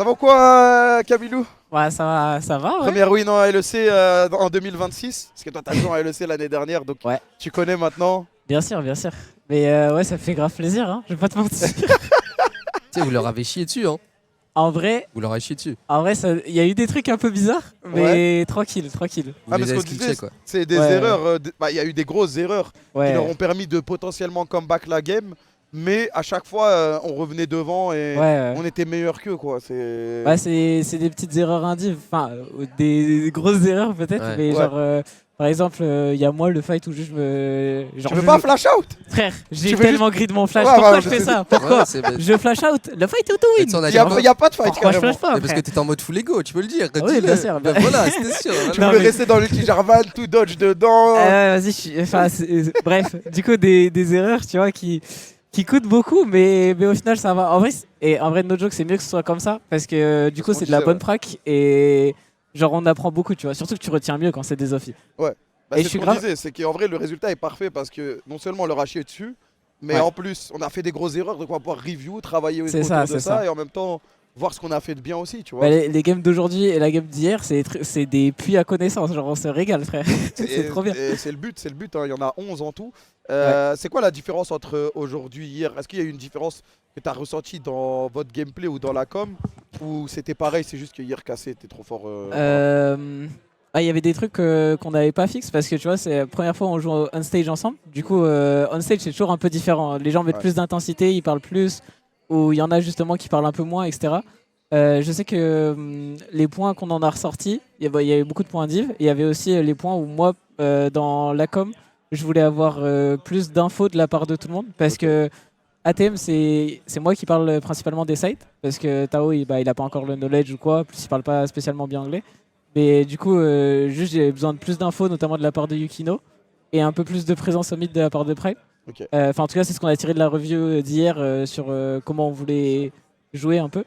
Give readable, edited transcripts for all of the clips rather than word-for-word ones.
Ça va quoi, Camilou? Ouais, ça va, ouais. Première win en LEC en 2026. Parce que toi, t'as joué en LEC l'année dernière, donc Ouais, tu connais maintenant. bien sûr, bien sûr. Mais ouais, ça fait grave plaisir, hein. Je vais pas te mentir. Tu sais, vous leur avez chié dessus, hein. En vrai, Vous leur avez chié dessus. il y a eu des trucs un peu bizarres, mais tranquille, tranquille. Vous Ah, mais les ce avez qu'on skilché, disait, quoi. c'est des Ouais. erreurs. Il y a eu des grosses erreurs qui Ouais, leur ont permis de potentiellement comeback la game. Mais à chaque fois, on revenait devant et ouais. on était meilleur qu'eux, quoi. C'est. Ouais, c'est des petites erreurs indives, enfin, des grosses erreurs peut-être, Ouais. mais Ouais. genre, par exemple, il y a moi le fight où juste je me. Genre, Tu veux pas flash out? Frère, j'ai Tu veux tellement grid mon flash, Ouais, pourquoi ouais, je fais c'est- ça? Pourquoi Ouais, c'est- je flash out, le fight est Mais auto-win. tu sais, on a Il dit n'y a, pas de fight, Pourquoi je carrément. flash pas? Mais parce que t'étais en mode full ego, tu peux le dire. Oui, dis-le. bien sûr. Ben voilà, c'était sûr. Tu Non, voulais mais- rester dans l'ulti Jarvan, tout dodge dedans. Vas-y, enfin, bref, du coup, des erreurs, tu vois, qui coûtent beaucoup, mais au final, ça va. En vrai, no joke, c'est mieux que ce soit comme ça, parce que du C'est coup, ce qu'on c'est de la disait, bonne ouais. prac, et genre, on apprend beaucoup, tu vois. Surtout que tu retiens mieux quand c'est des offis. Bah, Et c'est je suis ce qu'on grave- disait, c'est qu'en vrai le résultat est parfait parce que non seulement on leur a chié dessus, mais Ouais. en plus on a fait des grosses erreurs, donc on va pouvoir review, travailler C'est autour ça, de c'est ça ça. et en même temps voir ce qu'on a fait de bien aussi, tu vois. Bah, les games d'aujourd'hui et la game d'hier, c'est des puits à connaissance. Genre, on se régale, frère. c'est trop bien. Et c'est le but, hein, il y en a 11 en tout. C'est quoi la différence entre aujourd'hui et hier? Est-ce qu'il y a eu une différence que tu as ressentie dans votre gameplay ou dans la com? Ou c'était pareil, c'est juste que hier cassé, t'es trop fort Il y avait des trucs qu'on n'avait pas fixe parce que tu vois, c'est la première fois où on joue on stage ensemble. Du coup, on stage, c'est toujours un peu différent. Les gens mettent Ouais. plus d'intensité, ils parlent plus, ou il y en a justement qui parlent un peu moins, etc. Je sais que les points qu'on en a ressortis, il y avait beaucoup de points div. Il y avait aussi les points où moi, dans la com, je voulais avoir plus d'infos de la part de tout le monde parce Ok. que ATM, c'est moi qui parle principalement des sites parce que Tao, il a pas encore le knowledge ou quoi, plus il parle pas spécialement bien anglais. Mais du coup, juste j'ai besoin de plus d'infos, notamment de la part de Yukino, et un peu plus de présence au mid de la part de Prime. Ok. Enfin, en tout cas, c'est ce qu'on a tiré de la review d'hier sur comment on voulait jouer un peu.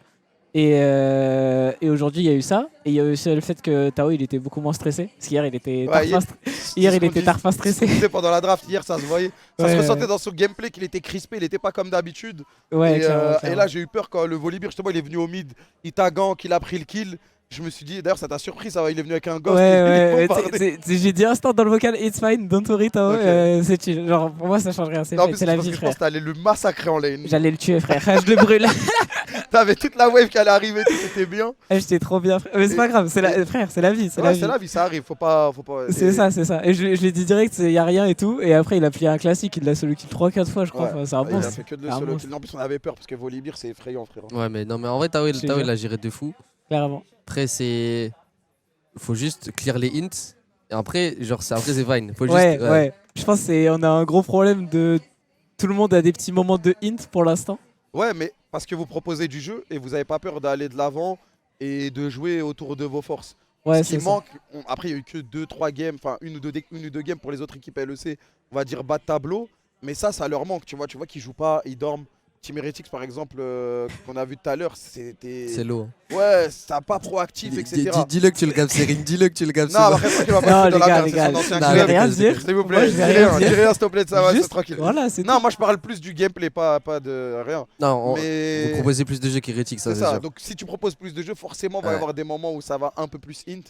Et aujourd'hui, il y a eu ça. Et il y a eu aussi le fait que Tao, il était beaucoup moins stressé. Parce qu'hier, il était Ouais, tarfin hier, il était tarfin Ce qu'on stressé. disait pendant la draft hier, ça se voyait. Ça se Ouais, ressentait ouais. dans son gameplay qu'il était crispé, il n'était pas comme d'habitude. Ouais, et, clairement, et clairement. là, j'ai eu peur quand le Volibear, justement, il est venu au mid, il t'a gank, il a pris le kill. Je me suis dit, d'ailleurs, ça t'a surpris, ça va, il est venu avec un ghost. il Ouais, est ouais, bombardé. j'ai dit instant dans le vocal, it's fine, don't worry, Tao, Ok. c'est chill. Genre, pour moi, ça change rien, c'est Non, mais c'est la parce vie, que je pense frère. que t'allais le massacrer en lane. J'allais le tuer, frère. Je le brûle. T'avais toute la wave qui allait arriver, tout était bien. J'étais trop bien, frère. Mais c'est pas grave, frère, c'est la vie, c'est Ouais, la c'est vie. la vie, ça arrive, faut pas. C'est et- ça, c'est ça. Et je lui ai dit direct, il y a rien et tout. Et après, il a plié un classique, il l'a solo kill 3-4 fois, je crois. Ouais. Enfin, c'est un Il a monstre. fait que de C'est un solo monstre. kill. En plus, on avait peur parce que Volibear, c'est effrayant, frère. Ouais, mais non, mais en vrai, Tao, Je te il jure. a géré de fou. Clairement. Après, c'est. Faut juste clear les hints. Et après, genre, après, c'est fine. Faut Ouais, juste. ouais. Je pense on a un gros problème de. Tout le monde a des petits moments de hint pour l'instant. Ouais, mais parce que vous proposez du jeu et vous n'avez pas peur d'aller de l'avant et de jouer autour de vos forces. Ouais, Ce qui c'est ça. manque, après il y a eu que 2-3 games, enfin une ou deux games pour les autres équipes LEC, on va dire bas de tableau, mais ça leur manque, tu vois qu'ils jouent pas, ils dorment. Team Heretics par exemple, qu'on a vu tout à l'heure, c'était... C'est lourd. Ouais, ça pas proactif, etc. Dis-le que tu le capes, Serine. Dis-le que tu le capes. Non, après tranquille, on va pas Non, se foutre les dans la gars, merde, les c'est gars. son ancien Non, Je club. vais rien c'est- dire. S'il vous Moi, plaît, je dis vais rien rien, dire. dis rien s'il te plaît, ça va, c'est Juste- tranquille. Voilà, c'est Non, tout. moi je parle plus du gameplay, pas de rien. Non, Mais... vous proposez plus de jeux qu'Hérétique, ça, C'est c'est ça, sûr. donc si tu proposes plus de jeux, forcément, il va y Ouais. avoir des moments où ça va un peu plus int.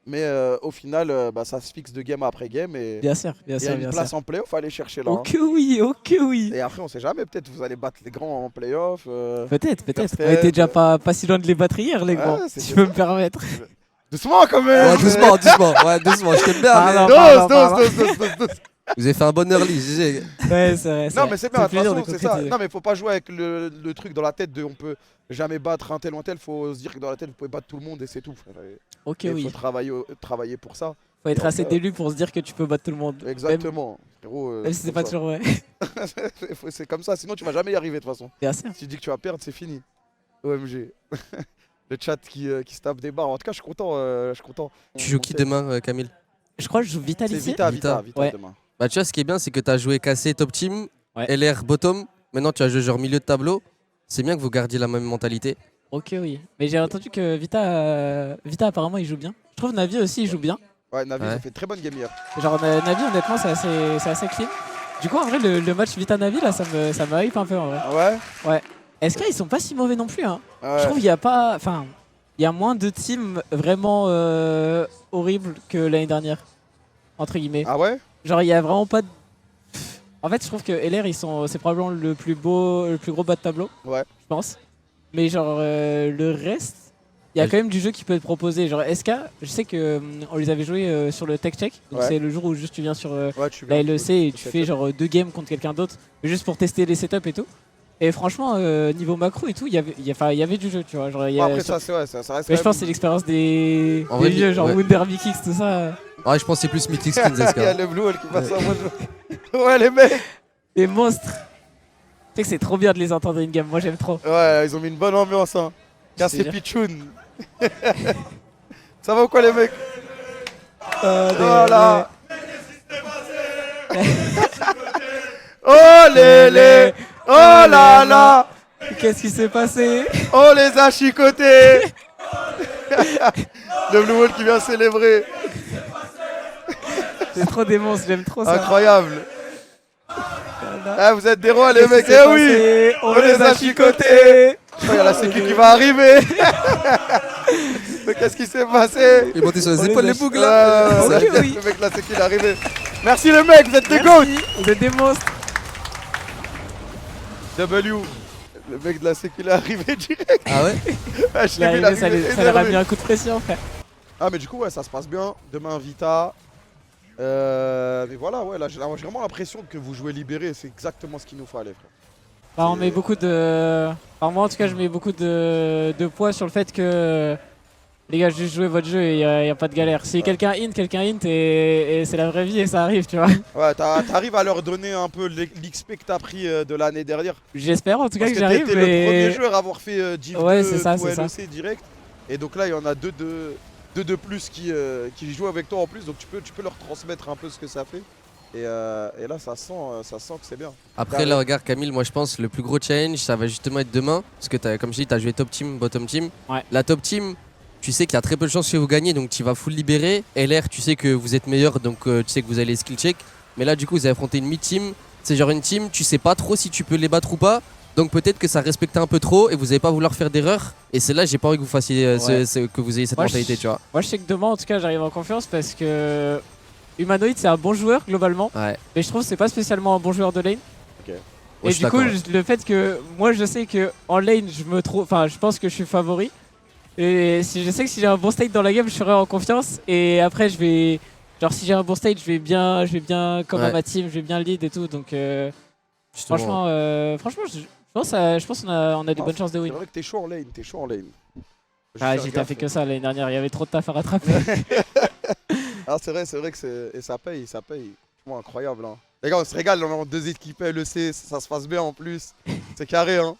Mais au final, ça se fixe de game après game. Et Bien sûr, bien il y a sûr, une bien place sûr. en playoff à aller chercher là. Ok, oui, ok, Hein. oui. Et après, on sait jamais, peut-être vous allez battre les grands en playoff. Peut-être. First On était head. déjà pas si loin de les battre hier, les Ouais, grands. c'est Si je ça. peux me permettre. Doucement quand même Ouais, doucement, je t'aime bien. Pardon. Mais... Dose. Vous avez fait un bon early, GG. Ouais, c'est vrai. Non, mais c'est bien, de toute plaisir façon, de c'est ça. concrétiser. Non, mais faut pas jouer avec le truc dans la tête de on peut jamais battre un tel ou un tel. Faut se dire que dans la tête, vous pouvez battre tout le monde et c'est tout. Frère. Ok, Et oui. faut travailler pour ça. Faut être Et assez après- d'élu pour se dire que tu peux battre tout le monde. Exactement. Frérot, Même si c'est comme pas ça. toujours vrai. C'est comme ça, sinon tu vas jamais y arriver de toute façon. Bien sûr. Si tu dis que tu vas perdre, c'est fini. OMG. Le chat qui se tape des barres. En tout cas, je suis content. Je suis content. Tu joues qui demain, Camille? Je crois que je joue C'est Vitality. Vita Ouais. demain. Bah, tu vois, ce qui est bien, c'est que tu as joué cassé top team, Ouais. LR bottom. Maintenant, tu as joué genre milieu de tableau. C'est bien que vous gardiez la même mentalité. Ok, oui. Mais j'ai entendu que Vita apparemment, il joue bien. Je trouve Navi aussi, il joue bien. Ouais, Navi, Ouais. ça fait une très bonne game hier. Genre, Navi, honnêtement, c'est assez clean. Du coup, en vrai, le match Vita-Navi, là, ça me hype un peu, en vrai. Ah ouais. Ouais. SK, ils sont pas si mauvais non plus. Hein. Ouais. Je trouve qu'il y a pas. Enfin, il y a moins de teams vraiment horribles que l'année dernière. Entre guillemets. Ah ouais? Genre, il y a vraiment pas de. En fait, je trouve que LR, c'est probablement le plus gros bas de tableau. Ouais. Je pense. Mais genre, le reste. Il y a quand même du jeu qui peut être proposé. Genre SK, je sais que on les avait joués sur le Tech Check. Donc Ouais. c'est le jour où juste tu viens sur Ouais, tu la viens, LEC et tu fais genre 2 games contre quelqu'un d'autre. Juste pour tester les setups et tout. Et franchement, niveau macro et tout, il y avait du jeu, tu vois. Genre, il y Bon, a- après, ça, c'est ouais, ça reste. mais quand je pense que c'est même- l'expérience des En vrai, vieux, genre ouais. Wunder Vikings, tout ça. Ouais, je pense que c'est plus Mythic Skins, SK. Il y a le Blue Hole qui passe en mode. Ouais, les mecs. Des monstres. Tu sais que c'est trop bien de les entendre in-game, moi j'aime trop. Ouais, ils ont mis une bonne ambiance, hein. Cassé C'est-à-dire Pichoun. Ça va ou quoi, les mecs? Des- Voilà. Oh les oh là là, Qu'est-ce qui s'est passé? oh les a chicotés. Le Blue Wall qui vient célébrer, C'est trop des monstres, j'aime trop ça. incroyable. Voilà. Ah, vous êtes des rois les Qu'est-ce mecs, qui s'est eh oui. passé On On les a chicotés. chicotés. Il y a la sécu qui va arriver. Mais qu'est-ce qui s'est passé? Il est monté sur les On les épaules, a- les bougs là. Ok, Le oui. mec, la sécu il est arrivé. Merci les mecs, vous êtes des goats. Merci, vous êtes des monstres. W. Le mec de la sécu il est arrivé direct. Ah ouais? Ah, je Il est l'ai vu, arrivé, ça l'arrivée ça leur a énervé. mis un coup de pression, frère. Ah mais du coup ouais ça se passe bien. Demain Vita. Mais voilà ouais là j'ai vraiment l'impression que vous jouez libéré, c'est exactement ce qu'il nous fallait frère. Bah, on met beaucoup de. Enfin, moi en tout cas, je mets beaucoup de poids sur le fait que. Les gars, juste jouez votre jeu et y a pas de galère. Si Ouais. quelqu'un int et c'est la vraie vie et ça arrive, tu vois. Ouais t'arrives à leur donner un peu l'XP que t'as pris de l'année dernière. J'espère en tout cas Parce que que j'arrive. t'étais Mais... le premier joueur à avoir fait Div Ouais, 2 c'est ça, ou c'est ça. LEC direct. Et donc là il y en a deux de plus qui jouent avec toi en plus, donc tu peux leur transmettre un peu ce que ça fait. Et là ça sent que c'est bien. Après, là, regarde, Camille, moi je pense le plus gros challenge, ça va justement être demain. Parce que, comme je dis, tu as joué top team, bottom team. Ouais. La top team, tu sais qu'il y a très peu de chances que vous gagnez, donc tu vas full libérer. LR, tu sais que vous êtes meilleur, donc tu sais que vous allez skill check. Mais là, du coup, vous avez affronté une mid-team. C'est genre une team, tu sais pas trop si tu peux les battre ou pas. Donc peut-être que ça respecte un peu trop et vous n'allez pas vouloir faire d'erreur. Et c'est là, j'ai pas envie que vous fassiez, Ouais. que vous ayez cette Moi, mentalité, tu vois. Moi, je sais que demain, en tout cas, j'arrive en confiance parce que. Humanoid, c'est un bon joueur globalement. Ouais. Mais je trouve que c'est pas spécialement un bon joueur de lane. Ouais, Et je suis du coup, d'accord. le fait que moi je sais que en lane je pense que je suis favori. Et si je sais que si j'ai un bon state dans la game, je serai en confiance. Et après je vais, genre si j'ai un bon state, je vais bien comme Ouais. ma team, je vais bien lead et tout. Donc Justement. franchement, je pense qu'on a des Ah, bonnes chances de C'est win. vrai que t'es chaud en lane, Ah, Juste j'ai faire taffé gaffe. que ça l'année dernière. Il y avait trop de taf à rattraper. Ah c'est vrai que c'est. Et ça paye. Franchement incroyable hein. Les gars on se régale, on a deux équipes LEC, ça se passe bien en plus. C'est carré hein.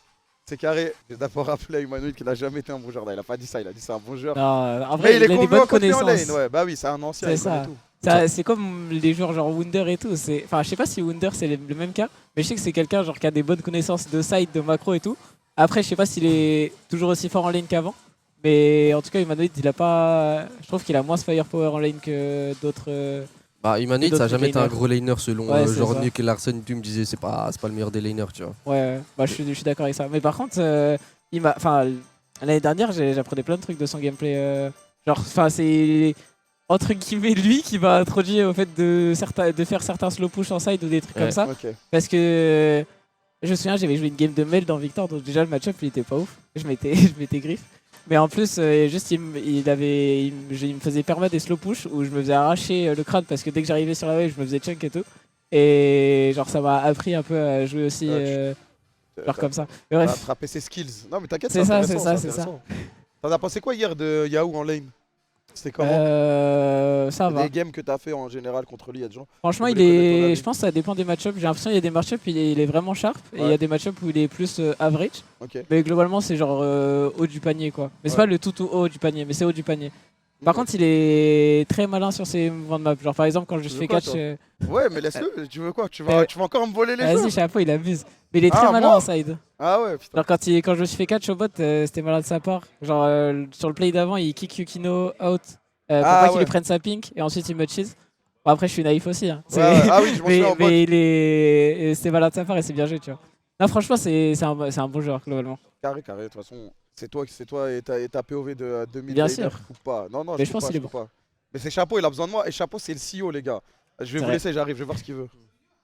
C'est carré. J'ai d'abord rappelé à Humanoid qu'il a jamais été un bon joueur. Non, il a pas dit ça, il a dit c'est un bon joueur. Non, en Mais vrai, il il est a des convaincu bonnes continue en connaissances. lane, ouais. Bah oui, c'est un ancien, C'est il connaît ça. tout. C'est comme les joueurs genre Wunder et tout. Enfin, je sais pas si Wunder c'est le même cas, mais je sais que c'est quelqu'un genre qui a des bonnes connaissances de side, de macro et tout. Après, je sais pas s'il est toujours aussi fort en lane qu'avant, mais en tout cas, Humanoid, il a pas. Je trouve qu'il a moins ce firepower en lane que d'autres. Bah, Humanoid, d'autres ça a jamais été un laners. gros laner selon Ouais, c'est genre ça. Nick Larson. Tu me disais, c'est pas le meilleur des laners, tu vois. Ouais, bah, je suis d'accord avec ça. Mais par contre, enfin, l'année dernière, j'apprenais plein de trucs de son gameplay. Genre, enfin, c'est entre guillemets lui qui m'a introduit au fait de faire certains slow push en side ou des trucs Ouais. comme ça. Ok. Parce que je me souviens, j'avais joué une game de Mel dans Victor, donc déjà le match-up il était pas ouf. Je m'étais griffe. Mais en plus, juste il me faisait perma des slow push où je me faisais arracher le crâne parce que dès que j'arrivais sur la wave, je me faisais chunk et tout. Et genre ça m'a appris un peu à jouer aussi genre comme ça. Mais T'as bref, attrapé ses skills. Non mais t'inquiète, C'est ça, intéressant, c'est ça. intéressant. T'en as pensé quoi hier de Yahoo en lane? C'était comment? ça va. Des games que t'as fait en général contre lui, il y a des gens. Franchement, Je il voulais connaître ton est. avis. Je pense que ça dépend des match-ups. J'ai l'impression qu'il y a des match-ups, il est vraiment sharp. Et il y Ouais. a des match-ups où il est plus average. Ok. Mais globalement, c'est genre haut du panier quoi. Mais c'est Ouais. pas le tout haut du panier, mais c'est haut du panier. Par contre, il est très malin sur ses mouvements de map. Genre par exemple, quand je Tu fais veux quoi, catch. toi Ouais, mais laisse-le. Tu veux quoi? Tu vas encore me voler les Vas-y, choses? chapeau, il abuse. Mais il est très Ah, malin moi en side. Ah ouais, putain. Genre quand je me suis fait catch au bot, c'était malin de sa part. Genre sur le play d'avant, il kick Yukino out pour Ah, pas qu'il ouais. lui prenne sa pink et ensuite il me cheese. Bon, après, je suis naïf aussi. Hein. Ouais, ouais. Ah oui, je m'en souviens en mais mode. c'était malin de sa part et c'est bien joué, tu vois. Non, franchement, c'est un bon joueur, globalement. Carré, de toute façon, c'est toi et ta POV de 2000 Bien Vader, sûr. coupe pas. Non, Mais je je pense coupe qu'il est pas. Mais c'est Chapeau, il a besoin de moi. Et Chapeau, c'est le CEO, les gars. Je vais C'est vous vrai. laisser, j'arrive, je vais voir ce qu'il veut.